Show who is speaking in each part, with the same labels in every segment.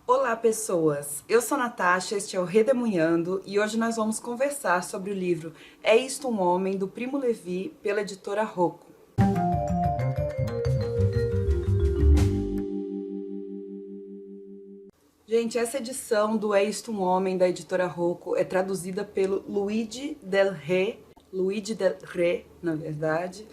Speaker 1: Olá, pessoas! Eu sou Natasha, este é o Redemunhando e hoje nós vamos conversar sobre o livro É Isto um Homem, do Primo Levi, pela editora Rocco. Gente, essa edição do É Isto um Homem, da editora Rocco, é traduzida pelo Luigi Del Re, na verdade.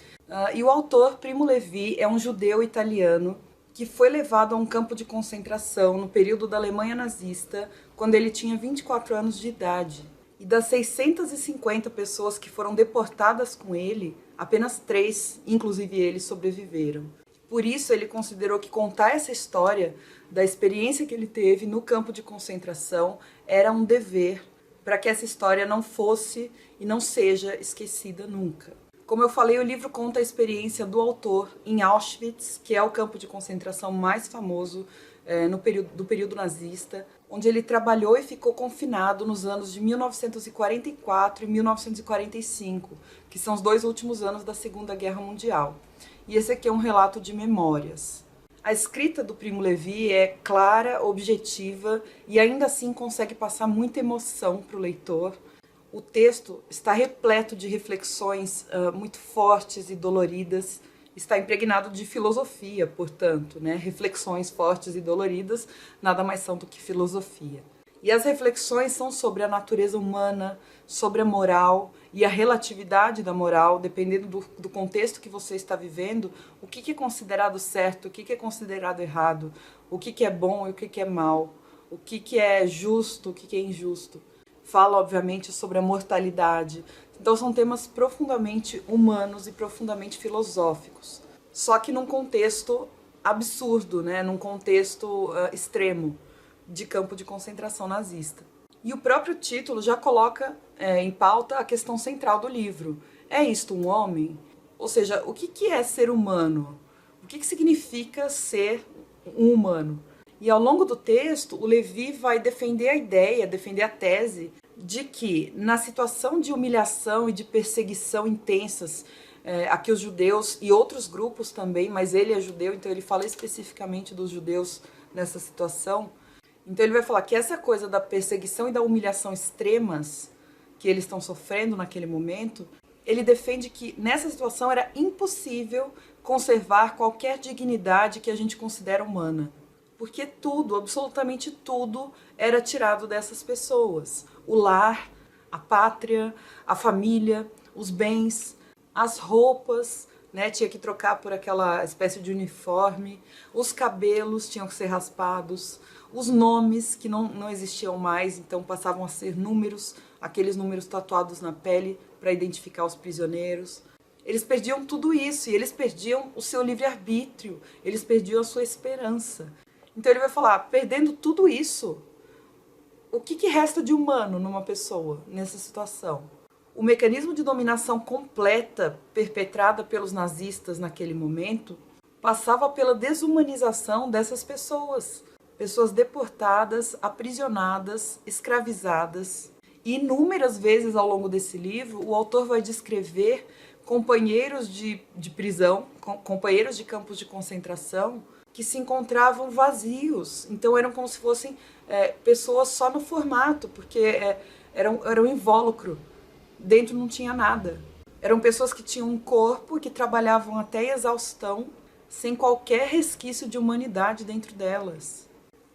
Speaker 1: E o autor, Primo Levi, é um judeu italiano que foi levado a um campo de concentração no período da Alemanha nazista, quando ele tinha 24 anos de idade. E das 650 pessoas que foram deportadas com ele, apenas 3, inclusive ele, sobreviveram. Por isso, ele considerou que contar essa história da experiência que ele teve no campo de concentração era um dever para que essa história não fosse e não seja esquecida nunca. Como eu falei, o livro conta a experiência do autor em Auschwitz, que é o campo de concentração mais famoso do período nazista, onde ele trabalhou e ficou confinado nos anos de 1944 e 1945, que são os 2 últimos anos da Segunda Guerra Mundial. E esse aqui é um relato de memórias. A escrita do Primo Levi é clara, objetiva e ainda assim consegue passar muita emoção para o leitor. O texto está repleto de reflexões muito fortes e doloridas, está impregnado de filosofia, portanto, né? Reflexões fortes e doloridas nada mais são do que filosofia. E as reflexões são sobre a natureza humana, sobre a moral e a relatividade da moral, dependendo do contexto que você está vivendo, o que é considerado certo, o que é considerado errado, o que é bom e o que é mal, o que é justo, o que é injusto. Fala, obviamente, sobre a mortalidade. Então são temas profundamente humanos e profundamente filosóficos. Só que num contexto absurdo, né? Num contexto extremo de campo de concentração nazista. E o próprio título já coloca em pauta a questão central do livro. É isto um homem? Ou seja, o que é ser humano? O que significa ser um humano? E ao longo do texto, o Levi vai defender a ideia, defender a tese de que na situação de humilhação e de perseguição intensas a que os judeus e outros grupos também, mas ele é judeu, então ele fala especificamente dos judeus nessa situação. Então ele vai falar que essa coisa da perseguição e da humilhação extremas que eles estão sofrendo naquele momento, ele defende que nessa situação era impossível conservar qualquer dignidade que a gente considera humana. Porque tudo, absolutamente tudo, era tirado dessas pessoas. O lar, a pátria, a família, os bens, as roupas, né, tinha que trocar por aquela espécie de uniforme, os cabelos tinham que ser raspados, os nomes que não existiam mais, então passavam a ser números, aqueles números tatuados na pele para identificar os prisioneiros. Eles perdiam tudo isso e eles perdiam o seu livre-arbítrio, eles perdiam a sua esperança. Então ele vai falar, perdendo tudo isso, o que resta de humano numa pessoa nessa situação? O mecanismo de dominação completa perpetrada pelos nazistas naquele momento passava pela desumanização dessas pessoas. Pessoas deportadas, aprisionadas, escravizadas. E inúmeras vezes ao longo desse livro, o autor vai descrever companheiros de prisão, companheiros de campos de concentração, que se encontravam vazios. Então eram como se fossem pessoas só no formato, porque era um invólucro. Dentro não tinha nada. Eram pessoas que tinham um corpo, que trabalhavam até exaustão, sem qualquer resquício de humanidade dentro delas.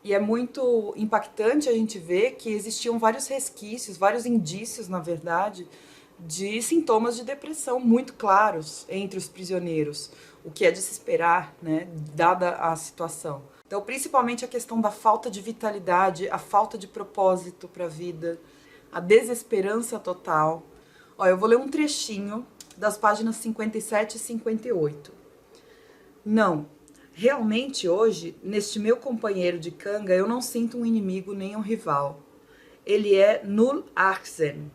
Speaker 1: E é muito impactante a gente ver que existiam vários resquícios, vários indícios, na verdade, de sintomas de depressão muito claros entre os prisioneiros, o que é de se esperar, né, dada a situação. Então, principalmente a questão da falta de vitalidade, a falta de propósito para a vida, a desesperança total. Ó, eu vou ler um trechinho das páginas 57 e 58. Não, realmente hoje, neste meu companheiro de canga, eu não sinto um inimigo nem um rival. Ele é null achsen.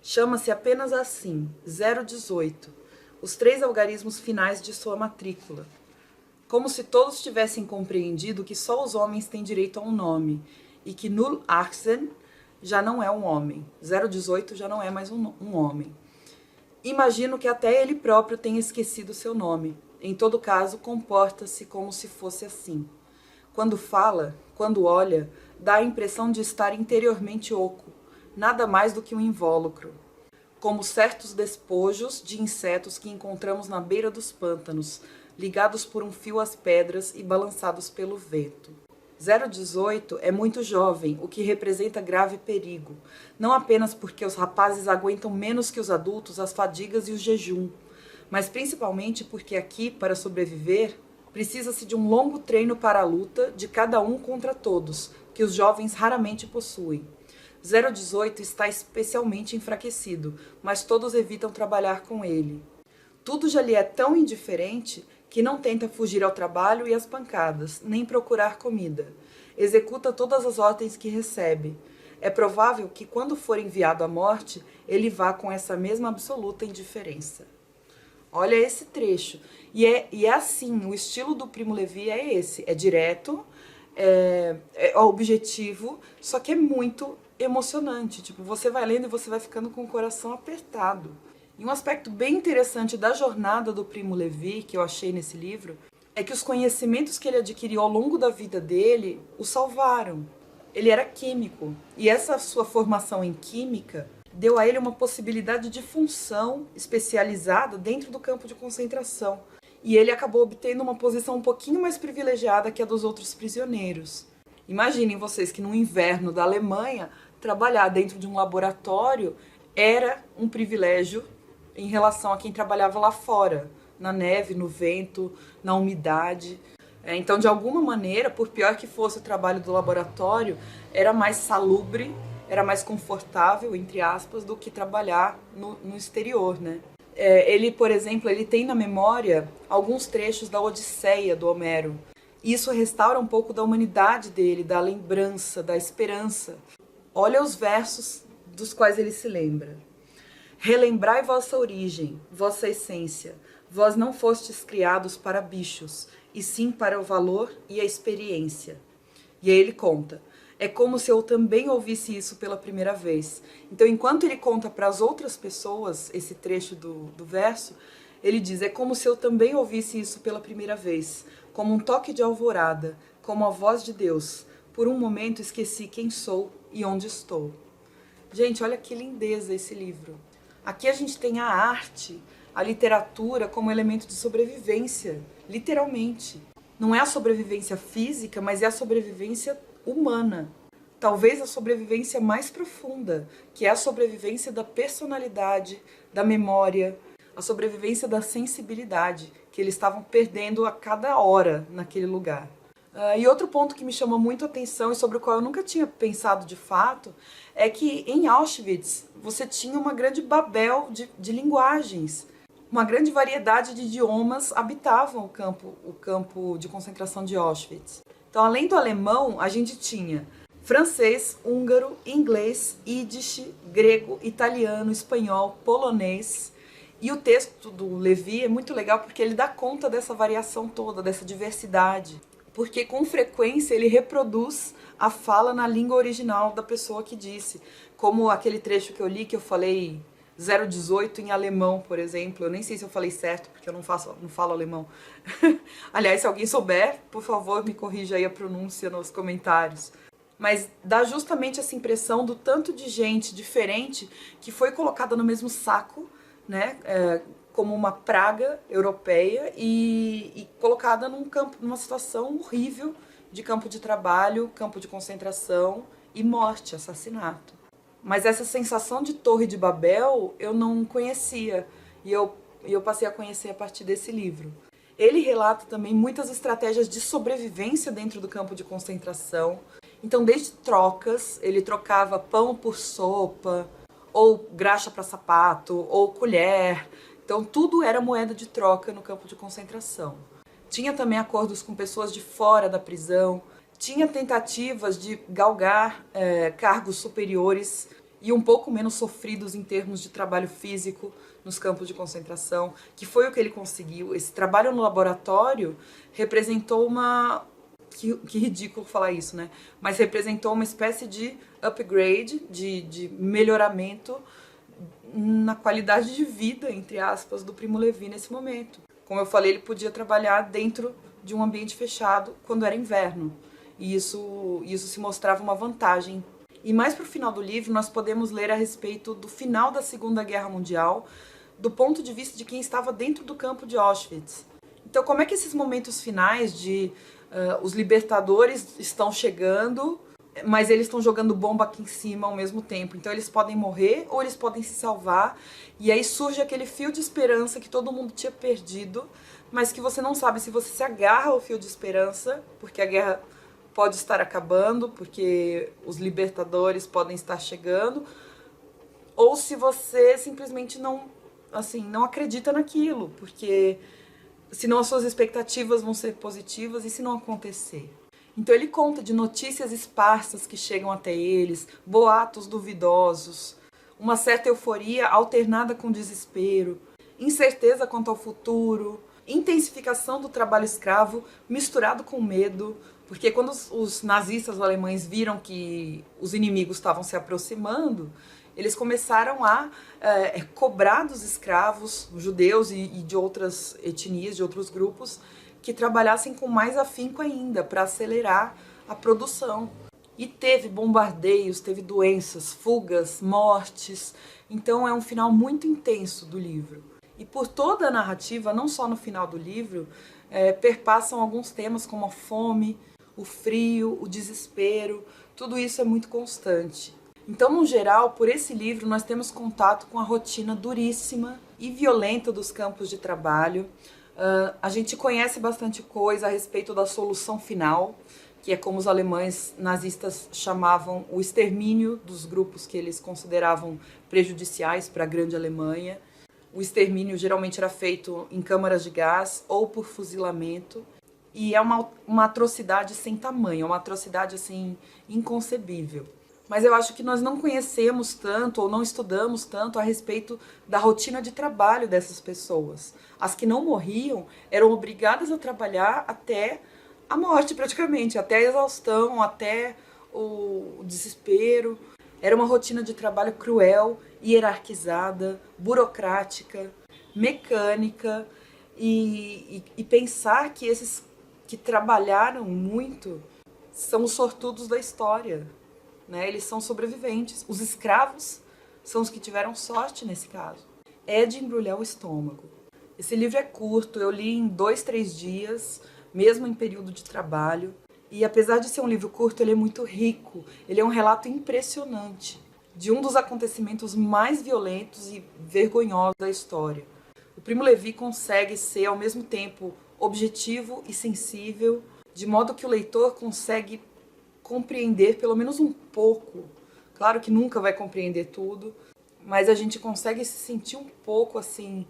Speaker 1: Chama-se apenas assim, 018, os 3 algarismos finais de sua matrícula. Como se todos tivessem compreendido que só os homens têm direito a um nome, e que null achsen já não é um homem, 018 já não é mais um homem. Imagino que até ele próprio tenha esquecido seu nome. Em todo caso, comporta-se como se fosse assim. Quando fala, quando olha, dá a impressão de estar interiormente oco, nada mais do que um invólucro, como certos despojos de insetos que encontramos na beira dos pântanos, ligados por um fio às pedras e balançados pelo vento. 018 é muito jovem, o que representa grave perigo, não apenas porque os rapazes aguentam menos que os adultos as fadigas e o jejum, mas principalmente porque aqui, para sobreviver, precisa-se de um longo treino para a luta de cada um contra todos, que os jovens raramente possuem. 018 está especialmente enfraquecido, mas todos evitam trabalhar com ele. Tudo já lhe é tão indiferente que não tenta fugir ao trabalho e às pancadas, nem procurar comida. Executa todas as ordens que recebe. É provável que, quando for enviado à morte, ele vá com essa mesma absoluta indiferença. Olha esse trecho. E é assim, o estilo do Primo Levi é esse. É direto, é objetivo, só que é muito emocionante. Tipo, você vai lendo e você vai ficando com o coração apertado. E um aspecto bem interessante da jornada do Primo Levi, que eu achei nesse livro, é que os conhecimentos que ele adquiriu ao longo da vida dele o salvaram. Ele era químico, e essa sua formação em química deu a ele uma possibilidade de função especializada dentro do campo de concentração. E ele acabou obtendo uma posição um pouquinho mais privilegiada que a dos outros prisioneiros. Imaginem vocês que no inverno da Alemanha, trabalhar dentro de um laboratório era um privilégio em relação a quem trabalhava lá fora, na neve, no vento, na umidade. Então, de alguma maneira, por pior que fosse o trabalho do laboratório, era mais salubre, era mais confortável, entre aspas, do que trabalhar no exterior, né? Ele, por exemplo, ele tem na memória alguns trechos da Odisseia do Homero. Isso restaura um pouco da humanidade dele, da lembrança, da esperança. Olha os versos dos quais ele se lembra. Relembrai vossa origem, vossa essência. Vós não fostes criados para bichos, e sim para o valor e a experiência. E aí ele conta. É como se eu também ouvisse isso pela primeira vez. Então, enquanto ele conta para as outras pessoas esse trecho do verso, ele diz, é como se eu também ouvisse isso pela primeira vez, como um toque de alvorada, como a voz de Deus. Por um momento esqueci quem sou e onde estou. Gente, olha que lindeza esse livro. Aqui a gente tem a arte, a literatura como elemento de sobrevivência, literalmente. Não é a sobrevivência física, mas é a sobrevivência humana. Talvez a sobrevivência mais profunda, que é a sobrevivência da personalidade, da memória, a sobrevivência da sensibilidade, que eles estavam perdendo a cada hora naquele lugar. E outro ponto que me chamou muito a atenção e sobre o qual eu nunca tinha pensado de fato, é que em Auschwitz você tinha uma grande babel de linguagens. Uma grande variedade de idiomas habitavam o campo de concentração de Auschwitz. Então, além do alemão, a gente tinha francês, húngaro, inglês, yiddish, grego, italiano, espanhol, polonês. E o texto do Levi é muito legal porque ele dá conta dessa variação toda, dessa diversidade. Porque com frequência ele reproduz a fala na língua original da pessoa que disse. Como aquele trecho que eu li, que eu falei 018 em alemão, por exemplo. Eu nem sei se eu falei certo, porque eu não falo alemão. Aliás, se alguém souber, por favor, me corrija aí a pronúncia nos comentários. Mas dá justamente essa impressão do tanto de gente diferente que foi colocada no mesmo saco, né? Como uma praga europeia e colocada numa situação horrível de campo de trabalho, campo de concentração e morte, assassinato. Mas essa sensação de Torre de Babel eu não conhecia e eu passei a conhecer a partir desse livro. Ele relata também muitas estratégias de sobrevivência dentro do campo de concentração. Então, desde trocas, ele trocava pão por sopa, ou graxa para sapato, ou colher. Então, tudo era moeda de troca no campo de concentração. Tinha também acordos com pessoas de fora da prisão, tinha tentativas de galgar cargos superiores e um pouco menos sofridos em termos de trabalho físico nos campos de concentração, que foi o que ele conseguiu. Esse trabalho no laboratório representou uma... Que ridículo falar isso, né? Mas representou uma espécie de upgrade, de melhoramento na qualidade de vida, entre aspas, do Primo Levi nesse momento. Como eu falei, ele podia trabalhar dentro de um ambiente fechado quando era inverno. e isso se mostrava uma vantagem. E mais para o final do livro, nós podemos ler a respeito do final da Segunda Guerra Mundial, do ponto de vista de quem estava dentro do campo de Auschwitz. Então, como é que esses momentos finais de os libertadores estão chegando, mas eles estão jogando bomba aqui em cima ao mesmo tempo. Então eles podem morrer ou eles podem se salvar. E aí surge aquele fio de esperança que todo mundo tinha perdido, mas que você não sabe se você se agarra ao fio de esperança, porque a guerra pode estar acabando, porque os libertadores podem estar chegando, ou se você simplesmente não acredita naquilo, porque senão as suas expectativas vão ser positivas e se não acontecer. Então ele conta de notícias esparsas que chegam até eles, boatos duvidosos, uma certa euforia alternada com desespero, incerteza quanto ao futuro, intensificação do trabalho escravo misturado com medo, porque quando os nazistas alemães viram que os inimigos estavam se aproximando, eles começaram a cobrar dos escravos, judeus e de outras etnias, de outros grupos, que trabalhassem com mais afinco ainda, para acelerar a produção. E teve bombardeios, teve doenças, fugas, mortes. Então é um final muito intenso do livro. E por toda a narrativa, não só no final do livro, perpassam alguns temas como a fome, o frio, o desespero. Tudo isso é muito constante. Então, no geral, por esse livro, nós temos contato com a rotina duríssima e violenta dos campos de trabalho. A gente conhece bastante coisa a respeito da solução final, que é como os alemães nazistas chamavam o extermínio dos grupos que eles consideravam prejudiciais para a grande Alemanha. O extermínio geralmente era feito em câmaras de gás ou por fuzilamento. E é uma atrocidade sem tamanho, é uma atrocidade assim inconcebível. Mas eu acho que nós não conhecemos tanto ou não estudamos tanto a respeito da rotina de trabalho dessas pessoas. As que não morriam eram obrigadas a trabalhar até a morte praticamente, até a exaustão, até o desespero. Era uma rotina de trabalho cruel, hierarquizada, burocrática, mecânica, e pensar que esses que trabalharam muito são os sortudos da história. Né? Eles são sobreviventes. Os escravos são os que tiveram sorte nesse caso. É de embrulhar o estômago. Esse livro é curto, eu li em 2, 3 dias, mesmo em período de trabalho. E apesar de ser um livro curto, ele é muito rico. Ele é um relato impressionante de um dos acontecimentos mais violentos e vergonhosos da história. O Primo Levi consegue ser, ao mesmo tempo, objetivo e sensível, de modo que o leitor consegue compreender pelo menos um pouco. Claro que nunca vai compreender tudo, mas a gente consegue se sentir um pouco assim,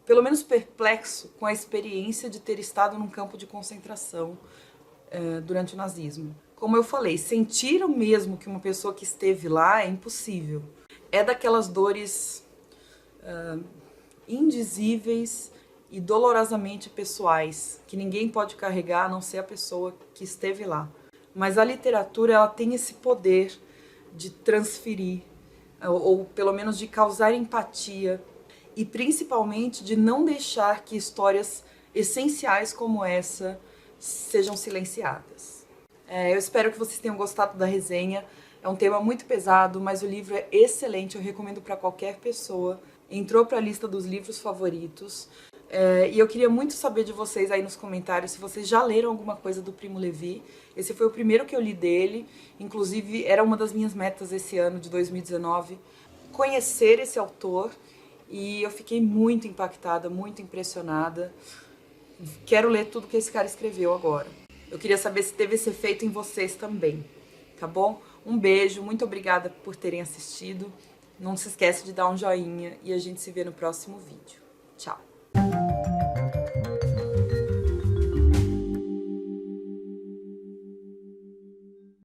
Speaker 1: pelo menos perplexo com a experiência de ter estado num campo de concentração durante o nazismo. Como eu falei, sentir o mesmo que uma pessoa que esteve lá é impossível. É daquelas dores indizíveis e dolorosamente pessoais, que ninguém pode carregar a não ser a pessoa que esteve lá. Mas a literatura, ela tem esse poder de transferir, ou pelo menos de causar empatia, e principalmente de não deixar que histórias essenciais como essa sejam silenciadas. Eu espero que vocês tenham gostado da resenha. É um tema muito pesado, mas o livro é excelente, eu recomendo para qualquer pessoa. Entrou para a lista dos livros favoritos. E eu queria muito saber de vocês aí nos comentários se vocês já leram alguma coisa do Primo Levi. Esse foi o primeiro que eu li dele, inclusive era uma das minhas metas esse ano de 2019, conhecer esse autor, e eu fiquei muito impactada, muito impressionada. Quero ler tudo que esse cara escreveu agora. Eu queria saber se teve esse efeito em vocês também, tá bom? Um beijo, muito obrigada por terem assistido. Não se esquece de dar um joinha e a gente se vê no próximo vídeo. Tchau!